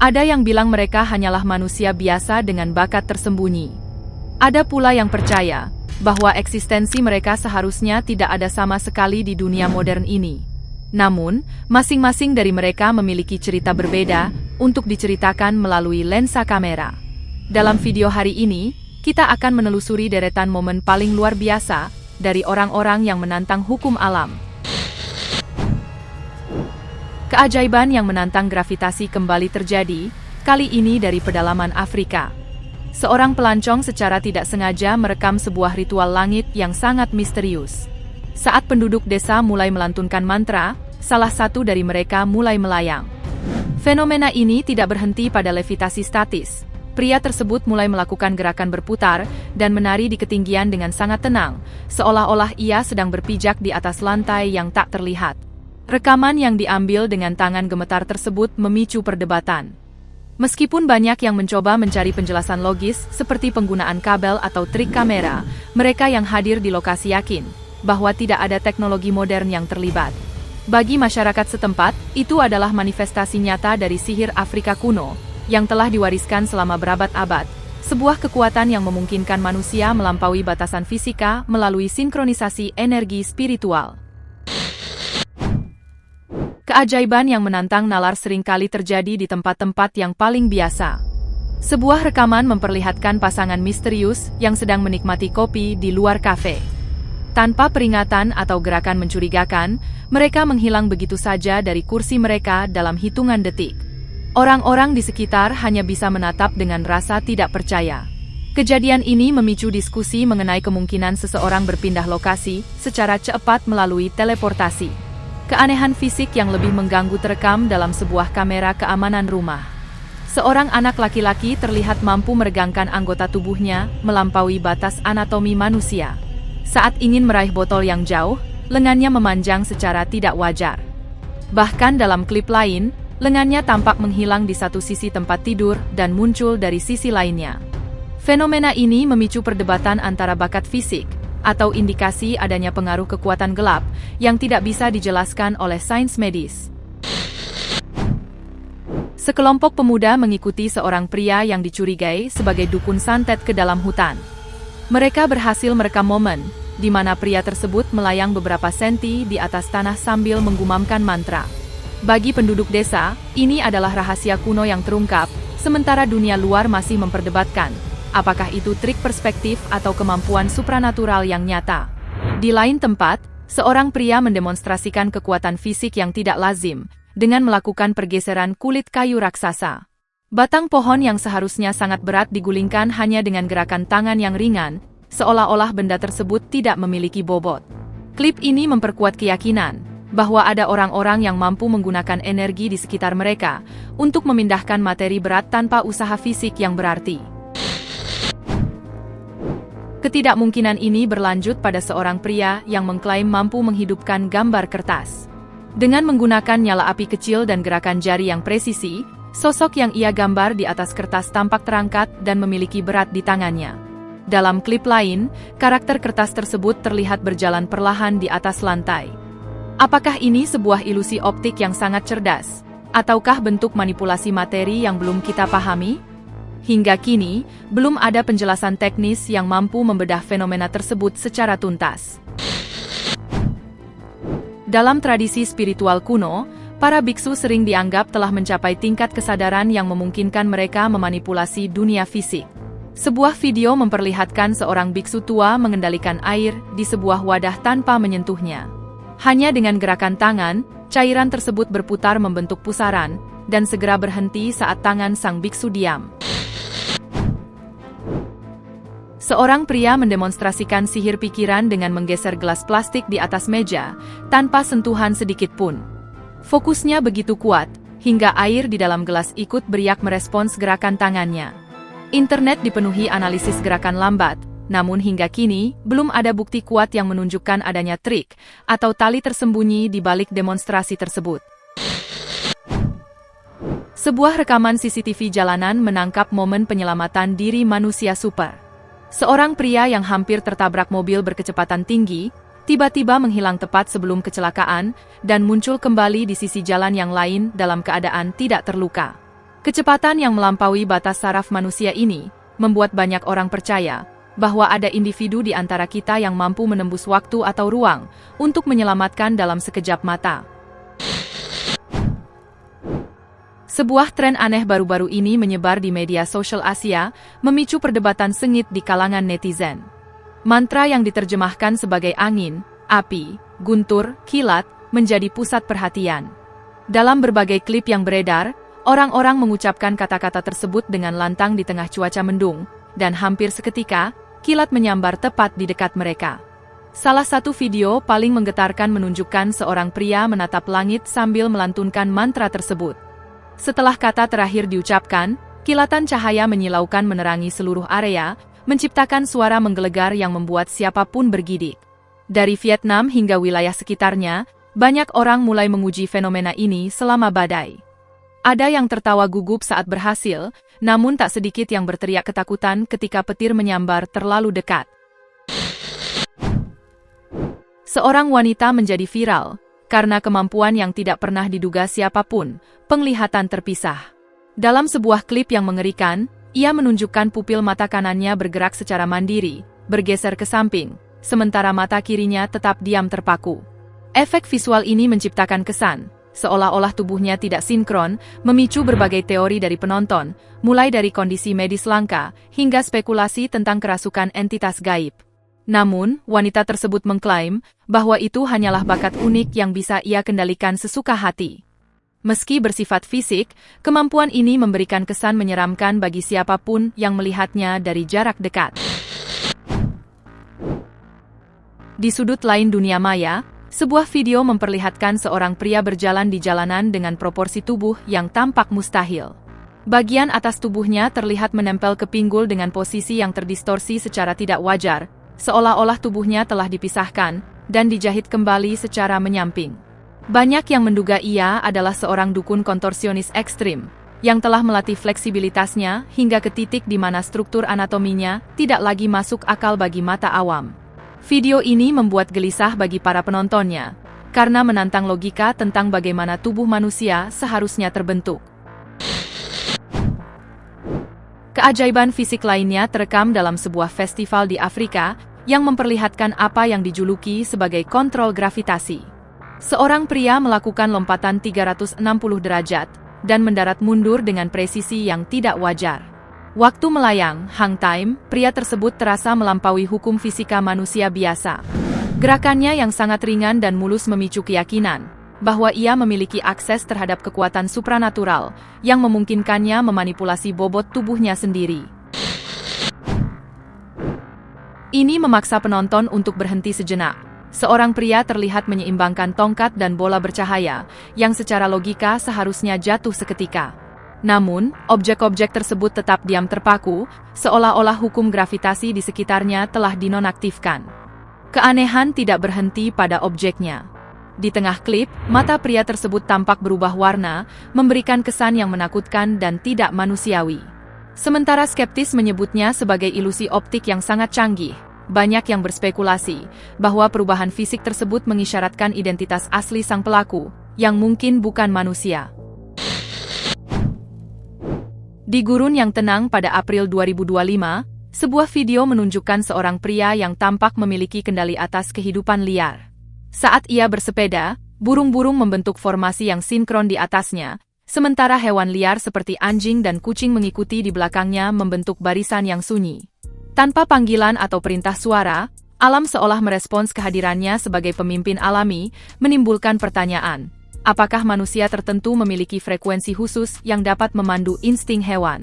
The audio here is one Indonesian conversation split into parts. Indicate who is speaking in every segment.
Speaker 1: Ada yang bilang mereka hanyalah manusia biasa dengan bakat tersembunyi. Ada pula yang percaya bahwa eksistensi mereka seharusnya tidak ada sama sekali di dunia modern ini. Namun, masing-masing dari mereka memiliki cerita berbeda untuk diceritakan melalui lensa kamera. Dalam video hari ini, kita akan menelusuri deretan momen paling luar biasa dari orang-orang yang menantang hukum alam. Keajaiban yang menantang gravitasi kembali terjadi, kali ini dari pedalaman Afrika. Seorang pelancong secara tidak sengaja merekam sebuah ritual langit yang sangat misterius. Saat penduduk desa mulai melantunkan mantra, salah satu dari mereka mulai melayang. Fenomena ini tidak berhenti pada levitasi statis. Pria tersebut mulai melakukan gerakan berputar dan menari di ketinggian dengan sangat tenang, seolah-olah ia sedang berpijak di atas lantai yang tak terlihat. Rekaman yang diambil dengan tangan gemetar tersebut memicu perdebatan. Meskipun banyak yang mencoba mencari penjelasan logis seperti penggunaan kabel atau trik kamera, mereka yang hadir di lokasi yakin bahwa tidak ada teknologi modern yang terlibat. Bagi masyarakat setempat, itu adalah manifestasi nyata dari sihir Afrika kuno yang telah diwariskan selama berabad-abad, sebuah kekuatan yang memungkinkan manusia melampaui batasan fisika melalui sinkronisasi energi spiritual. Keajaiban yang menantang nalar seringkali terjadi di tempat-tempat yang paling biasa. Sebuah rekaman memperlihatkan pasangan misterius yang sedang menikmati kopi di luar kafe. Tanpa peringatan atau gerakan mencurigakan, mereka menghilang begitu saja dari kursi mereka dalam hitungan detik. Orang-orang di sekitar hanya bisa menatap dengan rasa tidak percaya. Kejadian ini memicu diskusi mengenai kemungkinan seseorang berpindah lokasi secara cepat melalui teleportasi. Keanehan fisik yang lebih mengganggu terekam dalam sebuah kamera keamanan rumah. Seorang anak laki-laki terlihat mampu meregangkan anggota tubuhnya melampaui batas anatomi manusia. Saat ingin meraih botol yang jauh, lengannya memanjang secara tidak wajar. Bahkan dalam klip lain, lengannya tampak menghilang di satu sisi tempat tidur dan muncul dari sisi lainnya. Fenomena ini memicu perdebatan antara bakat fisik atau indikasi adanya pengaruh kekuatan gelap yang tidak bisa dijelaskan oleh sains medis. Sekelompok pemuda mengikuti seorang pria yang dicurigai sebagai dukun santet ke dalam hutan. Mereka berhasil merekam momen di mana pria tersebut melayang beberapa senti di atas tanah sambil menggumamkan mantra. Bagi penduduk desa, ini adalah rahasia kuno yang terungkap, sementara dunia luar masih memperdebatkan apakah itu trik perspektif atau kemampuan supranatural yang nyata. Di lain tempat, seorang pria mendemonstrasikan kekuatan fisik yang tidak lazim dengan melakukan pergeseran kulit kayu raksasa. Batang pohon yang seharusnya sangat berat digulingkan hanya dengan gerakan tangan yang ringan, seolah-olah benda tersebut tidak memiliki bobot. Klip ini memperkuat keyakinan bahwa ada orang-orang yang mampu menggunakan energi di sekitar mereka untuk memindahkan materi berat tanpa usaha fisik yang berarti. Ketidakmungkinan ini berlanjut pada seorang pria yang mengklaim mampu menghidupkan gambar kertas. Dengan menggunakan nyala api kecil dan gerakan jari yang presisi, sosok yang ia gambar di atas kertas tampak terangkat dan memiliki berat di tangannya. Dalam klip lain, karakter kertas tersebut terlihat berjalan perlahan di atas lantai. Apakah ini sebuah ilusi optik yang sangat cerdas? Ataukah bentuk manipulasi materi yang belum kita pahami? Hingga kini, belum ada penjelasan teknis yang mampu membedah fenomena tersebut secara tuntas. Dalam tradisi spiritual kuno, para biksu sering dianggap telah mencapai tingkat kesadaran yang memungkinkan mereka memanipulasi dunia fisik. Sebuah video memperlihatkan seorang biksu tua mengendalikan air di sebuah wadah tanpa menyentuhnya. Hanya dengan gerakan tangan, cairan tersebut berputar membentuk pusaran, dan segera berhenti saat tangan sang biksu diam. Seorang pria mendemonstrasikan sihir pikiran dengan menggeser gelas plastik di atas meja, tanpa sentuhan sedikit pun. Fokusnya begitu kuat, hingga air di dalam gelas ikut beriak merespons gerakan tangannya. Internet dipenuhi analisis gerakan lambat, namun hingga kini, belum ada bukti kuat yang menunjukkan adanya trik atau tali tersembunyi di balik demonstrasi tersebut. Sebuah rekaman CCTV jalanan menangkap momen penyelamatan diri manusia super. Seorang pria yang hampir tertabrak mobil berkecepatan tinggi, tiba-tiba menghilang tepat sebelum kecelakaan, dan muncul kembali di sisi jalan yang lain dalam keadaan tidak terluka. Kecepatan yang melampaui batas saraf manusia ini membuat banyak orang percaya bahwa ada individu di antara kita yang mampu menembus waktu atau ruang untuk menyelamatkan dalam sekejap mata. Sebuah tren aneh baru-baru ini menyebar di media sosial Asia, memicu perdebatan sengit di kalangan netizen. Mantra yang diterjemahkan sebagai angin, api, guntur, kilat, menjadi pusat perhatian. Dalam berbagai klip yang beredar, orang-orang mengucapkan kata-kata tersebut dengan lantang di tengah cuaca mendung, dan hampir seketika, kilat menyambar tepat di dekat mereka. Salah satu video paling menggetarkan menunjukkan seorang pria menatap langit sambil melantunkan mantra tersebut. Setelah kata terakhir diucapkan, kilatan cahaya menyilaukan menerangi seluruh area, menciptakan suara menggelegar yang membuat siapapun bergidik. Dari Vietnam hingga wilayah sekitarnya, banyak orang mulai menguji fenomena ini selama badai. Ada yang tertawa gugup saat berhasil, namun tak sedikit yang berteriak ketakutan ketika petir menyambar terlalu dekat. Seorang wanita menjadi viral karena kemampuan yang tidak pernah diduga siapapun, penglihatan terpisah. Dalam sebuah klip yang mengerikan, ia menunjukkan pupil mata kanannya bergerak secara mandiri, bergeser ke samping, sementara mata kirinya tetap diam terpaku. Efek visual ini menciptakan kesan seolah-olah tubuhnya tidak sinkron, memicu berbagai teori dari penonton, mulai dari kondisi medis langka, hingga spekulasi tentang kerasukan entitas gaib. Namun, wanita tersebut mengklaim bahwa itu hanyalah bakat unik yang bisa ia kendalikan sesuka hati. Meski bersifat fisik, kemampuan ini memberikan kesan menyeramkan bagi siapapun yang melihatnya dari jarak dekat. Di sudut lain dunia maya, sebuah video memperlihatkan seorang pria berjalan di jalanan dengan proporsi tubuh yang tampak mustahil. Bagian atas tubuhnya terlihat menempel ke pinggul dengan posisi yang terdistorsi secara tidak wajar, seolah-olah tubuhnya telah dipisahkan dan dijahit kembali secara menyamping. Banyak yang menduga ia adalah seorang dukun kontorsionis ekstrim, yang telah melatih fleksibilitasnya hingga ke titik di mana struktur anatominya tidak lagi masuk akal bagi mata awam. Video ini membuat gelisah bagi para penontonnya, karena menantang logika tentang bagaimana tubuh manusia seharusnya terbentuk. Keajaiban fisik lainnya terekam dalam sebuah festival di Afrika, yang memperlihatkan apa yang dijuluki sebagai kontrol gravitasi. Seorang pria melakukan lompatan 360 derajat, dan mendarat mundur dengan presisi yang tidak wajar. Waktu melayang, hang time, pria tersebut terasa melampaui hukum fisika manusia biasa. Gerakannya yang sangat ringan dan mulus memicu keyakinan bahwa ia memiliki akses terhadap kekuatan supranatural yang memungkinkannya memanipulasi bobot tubuhnya sendiri. Ini memaksa penonton untuk berhenti sejenak. Seorang pria terlihat menyeimbangkan tongkat dan bola bercahaya yang secara logika seharusnya jatuh seketika. Namun, objek-objek tersebut tetap diam terpaku, seolah-olah hukum gravitasi di sekitarnya telah dinonaktifkan. Keanehan tidak berhenti pada objeknya. Di tengah klip, mata pria tersebut tampak berubah warna, memberikan kesan yang menakutkan dan tidak manusiawi. Sementara skeptis menyebutnya sebagai ilusi optik yang sangat canggih, banyak yang berspekulasi bahwa perubahan fisik tersebut mengisyaratkan identitas asli sang pelaku, yang mungkin bukan manusia. Di gurun yang tenang pada April 2025, sebuah video menunjukkan seorang pria yang tampak memiliki kendali atas kehidupan liar. Saat ia bersepeda, burung-burung membentuk formasi yang sinkron di atasnya, sementara hewan liar seperti anjing dan kucing mengikuti di belakangnya membentuk barisan yang sunyi. Tanpa panggilan atau perintah suara, alam seolah merespons kehadirannya sebagai pemimpin alami, menimbulkan pertanyaan. Apakah manusia tertentu memiliki frekuensi khusus yang dapat memandu insting hewan?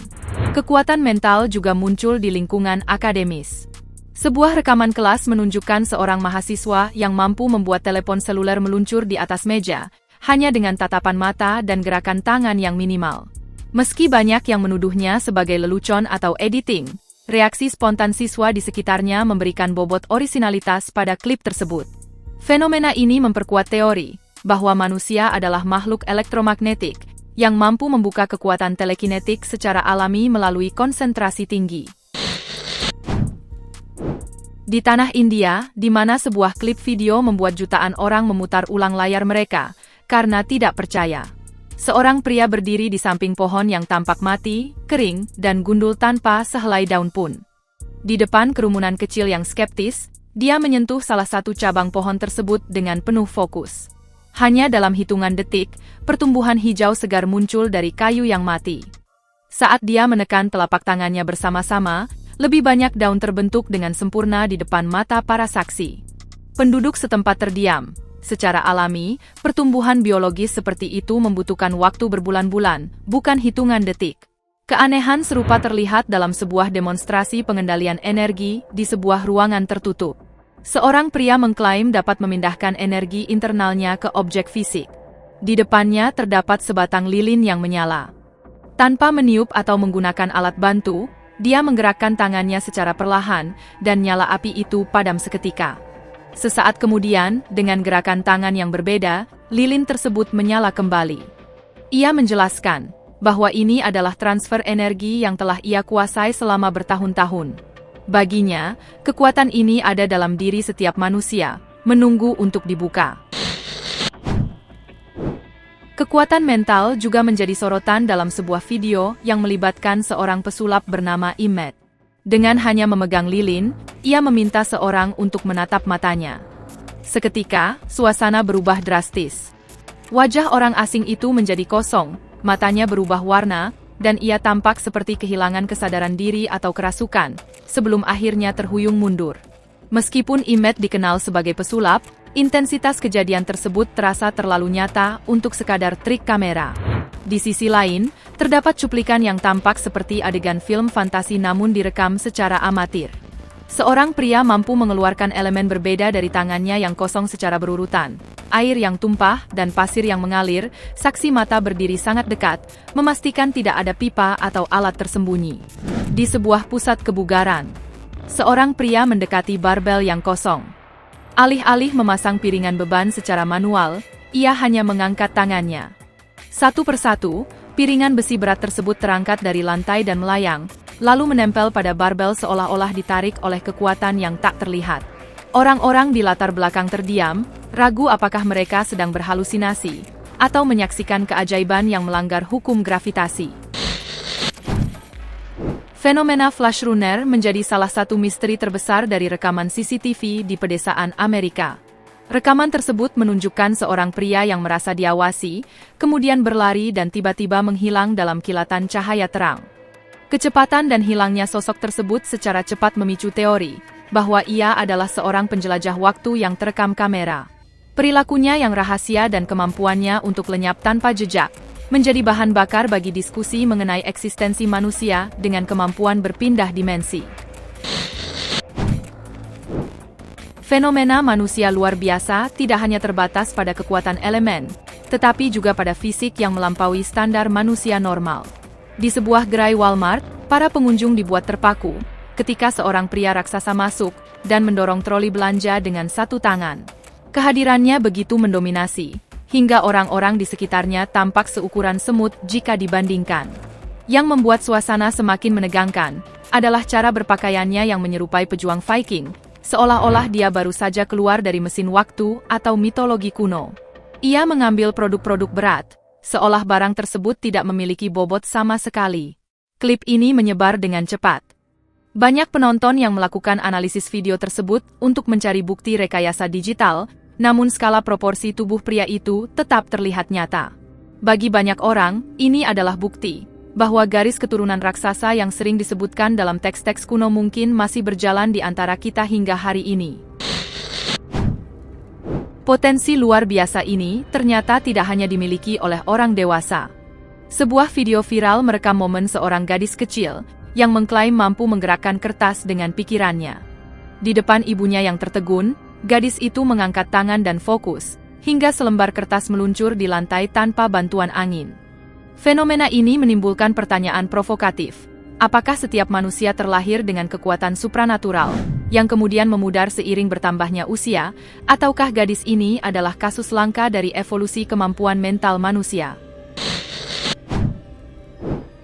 Speaker 1: Kekuatan mental juga muncul di lingkungan akademis. Sebuah rekaman kelas menunjukkan seorang mahasiswa yang mampu membuat telepon seluler meluncur di atas meja, hanya dengan tatapan mata dan gerakan tangan yang minimal. Meski banyak yang menuduhnya sebagai lelucon atau editing, reaksi spontan siswa di sekitarnya memberikan bobot orisinalitas pada klip tersebut. Fenomena ini memperkuat teori bahwa manusia adalah makhluk elektromagnetik yang mampu membuka kekuatan telekinetik secara alami melalui konsentrasi tinggi. Di tanah India, di mana sebuah klip video membuat jutaan orang memutar ulang layar mereka karena tidak percaya. Seorang pria berdiri di samping pohon yang tampak mati, kering, dan gundul tanpa sehelai daun pun. Di depan kerumunan kecil yang skeptis, dia menyentuh salah satu cabang pohon tersebut dengan penuh fokus. Hanya dalam hitungan detik, pertumbuhan hijau segar muncul dari kayu yang mati. Saat dia menekan telapak tangannya bersama-sama, lebih banyak daun terbentuk dengan sempurna di depan mata para saksi. Penduduk setempat terdiam. Secara alami, pertumbuhan biologis seperti itu membutuhkan waktu berbulan-bulan, bukan hitungan detik. Keanehan serupa terlihat dalam sebuah demonstrasi pengendalian energi di sebuah ruangan tertutup. Seorang pria mengklaim dapat memindahkan energi internalnya ke objek fisik. Di depannya terdapat sebatang lilin yang menyala. Tanpa meniup atau menggunakan alat bantu, dia menggerakkan tangannya secara perlahan, dan nyala api itu padam seketika. Sesaat kemudian, dengan gerakan tangan yang berbeda, lilin tersebut menyala kembali. Ia menjelaskan bahwa ini adalah transfer energi yang telah ia kuasai selama bertahun-tahun. Baginya, kekuatan ini ada dalam diri setiap manusia, menunggu untuk dibuka. Kekuatan mental juga menjadi sorotan dalam sebuah video yang melibatkan seorang pesulap bernama Immet. Dengan hanya memegang lilin, ia meminta seorang untuk menatap matanya. Seketika, suasana berubah drastis. Wajah orang asing itu menjadi kosong, matanya berubah warna, dan ia tampak seperti kehilangan kesadaran diri atau kerasukan, sebelum akhirnya terhuyung mundur. Meskipun Immet dikenal sebagai pesulap, intensitas kejadian tersebut terasa terlalu nyata untuk sekadar trik kamera. Di sisi lain, terdapat cuplikan yang tampak seperti adegan film fantasi namun direkam secara amatir. Seorang pria mampu mengeluarkan elemen berbeda dari tangannya yang kosong secara berurutan. Air yang tumpah dan pasir yang mengalir, saksi mata berdiri sangat dekat, memastikan tidak ada pipa atau alat tersembunyi. Di sebuah pusat kebugaran, seorang pria mendekati barbel yang kosong. Alih-alih memasang piringan beban secara manual, ia hanya mengangkat tangannya. Satu persatu, piringan besi berat tersebut terangkat dari lantai dan melayang, lalu menempel pada barbel seolah-olah ditarik oleh kekuatan yang tak terlihat. Orang-orang di latar belakang terdiam, ragu apakah mereka sedang berhalusinasi, atau menyaksikan keajaiban yang melanggar hukum gravitasi. Fenomena flash lunar menjadi salah satu misteri terbesar dari rekaman CCTV di pedesaan Amerika. Rekaman tersebut menunjukkan seorang pria yang merasa diawasi, kemudian berlari dan tiba-tiba menghilang dalam kilatan cahaya terang. Kecepatan dan hilangnya sosok tersebut secara cepat memicu teori bahwa ia adalah seorang penjelajah waktu yang terekam kamera. Perilakunya yang rahasia dan kemampuannya untuk lenyap tanpa jejak menjadi bahan bakar bagi diskusi mengenai eksistensi manusia dengan kemampuan berpindah dimensi. Fenomena manusia luar biasa tidak hanya terbatas pada kekuatan elemen, tetapi juga pada fisik yang melampaui standar manusia normal. Di sebuah gerai Walmart, para pengunjung dibuat terpaku ketika seorang pria raksasa masuk dan mendorong troli belanja dengan satu tangan. Kehadirannya begitu mendominasi, hingga orang-orang di sekitarnya tampak seukuran semut jika dibandingkan. Yang membuat suasana semakin menegangkan adalah cara berpakaiannya yang menyerupai pejuang Viking, seolah-olah dia baru saja keluar dari mesin waktu atau mitologi kuno. Ia mengambil produk-produk berat, seolah barang tersebut tidak memiliki bobot sama sekali. Klip ini menyebar dengan cepat. Banyak penonton yang melakukan analisis video tersebut untuk mencari bukti rekayasa digital, namun skala proporsi tubuh pria itu tetap terlihat nyata. Bagi banyak orang, ini adalah bukti bahwa garis keturunan raksasa yang sering disebutkan dalam teks-teks kuno mungkin masih berjalan di antara kita hingga hari ini. Potensi luar biasa ini ternyata tidak hanya dimiliki oleh orang dewasa. Sebuah video viral merekam momen seorang gadis kecil yang mengklaim mampu menggerakkan kertas dengan pikirannya. Di depan ibunya yang tertegun, gadis itu mengangkat tangan dan fokus, hingga selembar kertas meluncur di lantai tanpa bantuan angin. Fenomena ini menimbulkan pertanyaan provokatif. Apakah setiap manusia terlahir dengan kekuatan supranatural, yang kemudian memudar seiring bertambahnya usia, ataukah gadis ini adalah kasus langka dari evolusi kemampuan mental manusia?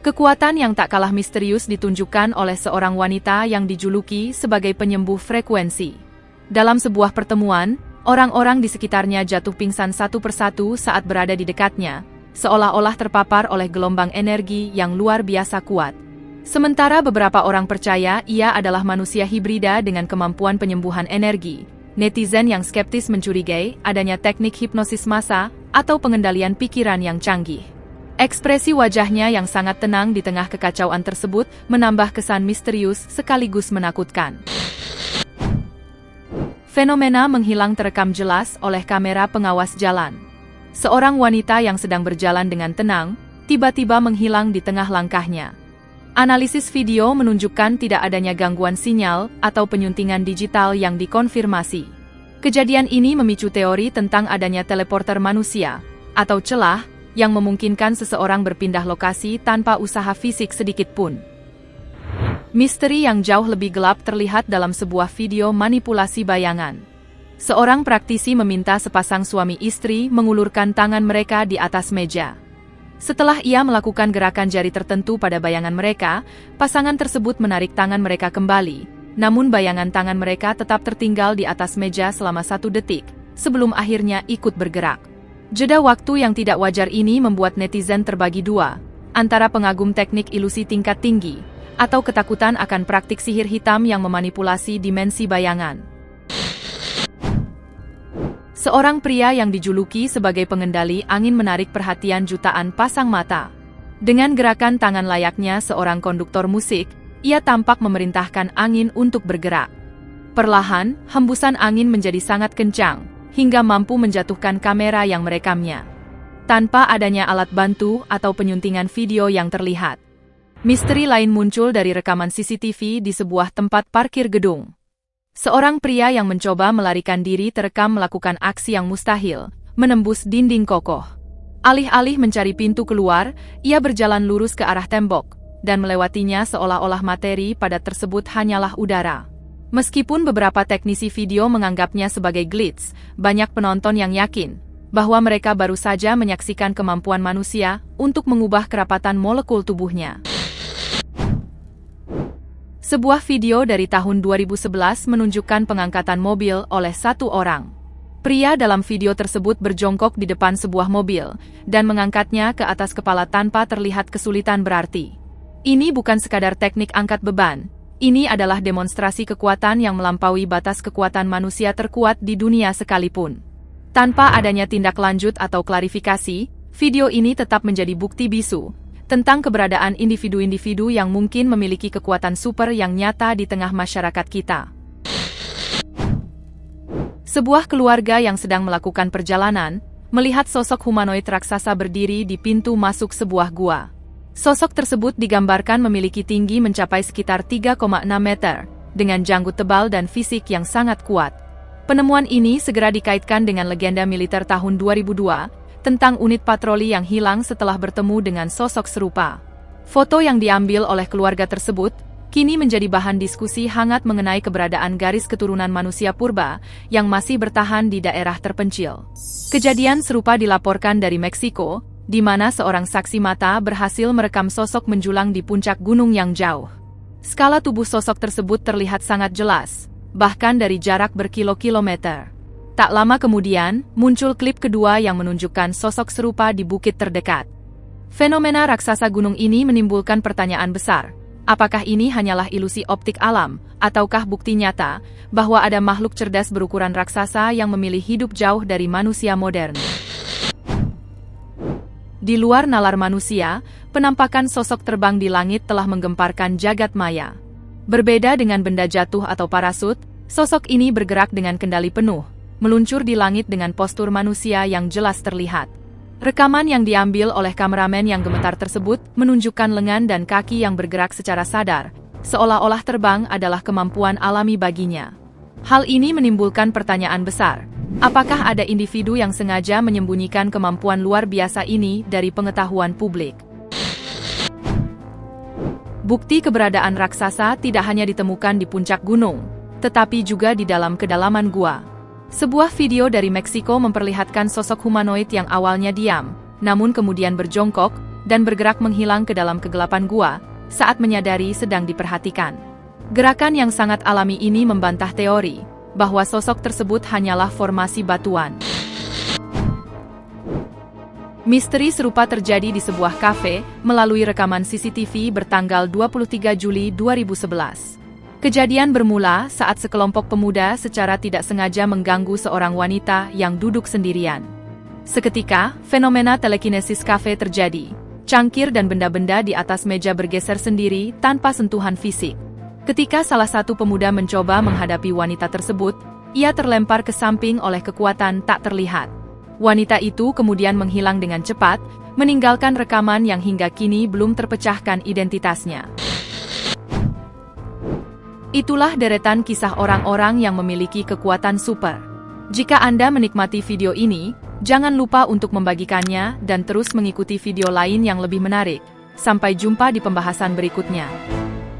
Speaker 1: Kekuatan yang tak kalah misterius ditunjukkan oleh seorang wanita yang dijuluki sebagai penyembuh frekuensi. Dalam sebuah pertemuan, orang-orang di sekitarnya jatuh pingsan satu persatu saat berada di dekatnya, seolah-olah terpapar oleh gelombang energi yang luar biasa kuat. Sementara beberapa orang percaya ia adalah manusia hibrida dengan kemampuan penyembuhan energi. Netizen yang skeptis mencurigai adanya teknik hipnosis massa atau pengendalian pikiran yang canggih. Ekspresi wajahnya yang sangat tenang di tengah kekacauan tersebut menambah kesan misterius sekaligus menakutkan. Fenomena menghilang terekam jelas oleh kamera pengawas jalan. Seorang wanita yang sedang berjalan dengan tenang, tiba-tiba menghilang di tengah langkahnya. Analisis video menunjukkan tidak adanya gangguan sinyal atau penyuntingan digital yang dikonfirmasi. Kejadian ini memicu teori tentang adanya teleporter manusia, atau celah, yang memungkinkan seseorang berpindah lokasi tanpa usaha fisik sedikit pun. Misteri yang jauh lebih gelap terlihat dalam sebuah video manipulasi bayangan. Seorang praktisi meminta sepasang suami istri mengulurkan tangan mereka di atas meja. Setelah ia melakukan gerakan jari tertentu pada bayangan mereka, pasangan tersebut menarik tangan mereka kembali, namun bayangan tangan mereka tetap tertinggal di atas meja selama 1 detik, sebelum akhirnya ikut bergerak. Jeda waktu yang tidak wajar ini membuat netizen terbagi dua, antara pengagum teknik ilusi tingkat tinggi, atau ketakutan akan praktik sihir hitam yang memanipulasi dimensi bayangan. Seorang pria yang dijuluki sebagai pengendali angin menarik perhatian jutaan pasang mata. Dengan gerakan tangan layaknya seorang konduktor musik, ia tampak memerintahkan angin untuk bergerak. Perlahan, hembusan angin menjadi sangat kencang, hingga mampu menjatuhkan kamera yang merekamnya. Tanpa adanya alat bantu atau penyuntingan video yang terlihat. Misteri lain muncul dari rekaman CCTV di sebuah tempat parkir gedung. Seorang pria yang mencoba melarikan diri terekam melakukan aksi yang mustahil, menembus dinding kokoh. Alih-alih mencari pintu keluar, ia berjalan lurus ke arah tembok, dan melewatinya seolah-olah materi padat tersebut hanyalah udara. Meskipun beberapa teknisi video menganggapnya sebagai glitch, banyak penonton yang yakin bahwa mereka baru saja menyaksikan kemampuan manusia untuk mengubah kerapatan molekul tubuhnya. Sebuah video dari tahun 2011 menunjukkan pengangkatan mobil oleh satu orang. Pria dalam video tersebut berjongkok di depan sebuah mobil, dan mengangkatnya ke atas kepala tanpa terlihat kesulitan berarti. Ini bukan sekadar teknik angkat beban, ini adalah demonstrasi kekuatan yang melampaui batas kekuatan manusia terkuat di dunia sekalipun. Tanpa adanya tindak lanjut atau klarifikasi, video ini tetap menjadi bukti bisu tentang keberadaan individu-individu yang mungkin memiliki kekuatan super yang nyata di tengah masyarakat kita. Sebuah keluarga yang sedang melakukan perjalanan, melihat sosok humanoid raksasa berdiri di pintu masuk sebuah gua. Sosok tersebut digambarkan memiliki tinggi mencapai sekitar 3,6 meter, dengan janggut tebal dan fisik yang sangat kuat. Penemuan ini segera dikaitkan dengan legenda militer tahun 2002, tentang unit patroli yang hilang setelah bertemu dengan sosok serupa. Foto yang diambil oleh keluarga tersebut, kini menjadi bahan diskusi hangat mengenai keberadaan garis keturunan manusia purba yang masih bertahan di daerah terpencil. Kejadian serupa dilaporkan dari Meksiko, di mana seorang saksi mata berhasil merekam sosok menjulang di puncak gunung yang jauh. Skala tubuh sosok tersebut terlihat sangat jelas, bahkan dari jarak berkilo-kilometer. Tak lama kemudian, muncul klip kedua yang menunjukkan sosok serupa di bukit terdekat. Fenomena raksasa gunung ini menimbulkan pertanyaan besar. Apakah ini hanyalah ilusi optik alam, ataukah bukti nyata bahwa ada makhluk cerdas berukuran raksasa yang memilih hidup jauh dari manusia modern? Di luar nalar manusia, penampakan sosok terbang di langit telah menggemparkan jagat maya. Berbeda dengan benda jatuh atau parasut, sosok ini bergerak dengan kendali penuh, meluncur di langit dengan postur manusia yang jelas terlihat. Rekaman yang diambil oleh kameramen yang gemetar tersebut menunjukkan lengan dan kaki yang bergerak secara sadar, seolah-olah terbang adalah kemampuan alami baginya. Hal ini menimbulkan pertanyaan besar. Apakah ada individu yang sengaja menyembunyikan kemampuan luar biasa ini dari pengetahuan publik? Bukti keberadaan raksasa tidak hanya ditemukan di puncak gunung, tetapi juga di dalam kedalaman gua. Sebuah video dari Meksiko memperlihatkan sosok humanoid yang awalnya diam, namun kemudian berjongkok dan bergerak menghilang ke dalam kegelapan gua saat menyadari sedang diperhatikan. Gerakan yang sangat alami ini membantah teori bahwa sosok tersebut hanyalah formasi batuan. Misteri serupa terjadi di sebuah kafe melalui rekaman CCTV bertanggal 23 Juli 2011. Kejadian bermula saat sekelompok pemuda secara tidak sengaja mengganggu seorang wanita yang duduk sendirian. Seketika, fenomena telekinesis kafe terjadi. Cangkir dan benda-benda di atas meja bergeser sendiri tanpa sentuhan fisik. Ketika salah satu pemuda mencoba menghadapi wanita tersebut, ia terlempar ke samping oleh kekuatan tak terlihat. Wanita itu kemudian menghilang dengan cepat, meninggalkan rekaman yang hingga kini belum terpecahkan identitasnya. Itulah deretan kisah orang-orang yang memiliki kekuatan super. Jika Anda menikmati video ini, jangan lupa untuk membagikannya dan terus mengikuti video lain yang lebih menarik. Sampai jumpa di pembahasan berikutnya.